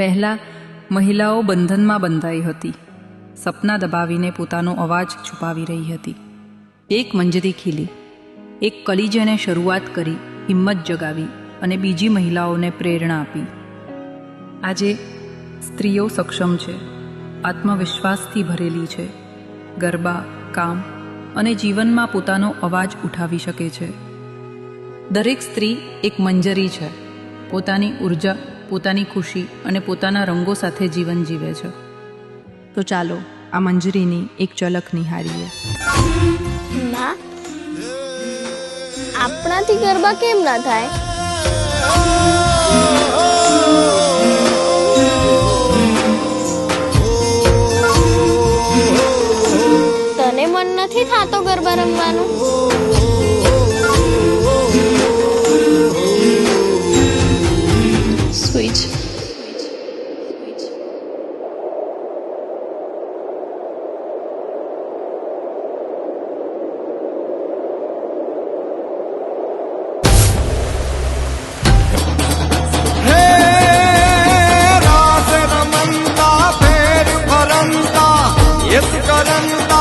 પહેલાં મહિલાઓ બંધનમાં બંધાઈ હતી, સપના દબાવીને પોતાનો અવાજ છુપાવી રહી હતી. એક મંજરી ખીલી, એક કલી જેણે શરૂઆત કરી, હિંમત જગાવી અને બીજી મહિલાઓને પ્રેરણા આપી. આજે સ્ત્રીઓ સક્ષમ છે, આત્મવિશ્વાસથી ભરેલી છે, ગરબા, કામ અને જીવનમાં પોતાનો અવાજ ઉઠાવી શકે છે. દરેક સ્ત્રી એક મંજરી છે, પોતાની ઉર્જા, પોતાની ખુશી અને પોતાના રંગો સાથે જીવન જીવે છે. તો ચાલો આ મંજરીની એક ઝલક નિહાળીએ. ના, આપણાથી ગરબા કેમ ના થાય? તને મન નથી થાતો ગરબા રમવાનું? સ્વિચ. रमंता फेर भरंता यस करंता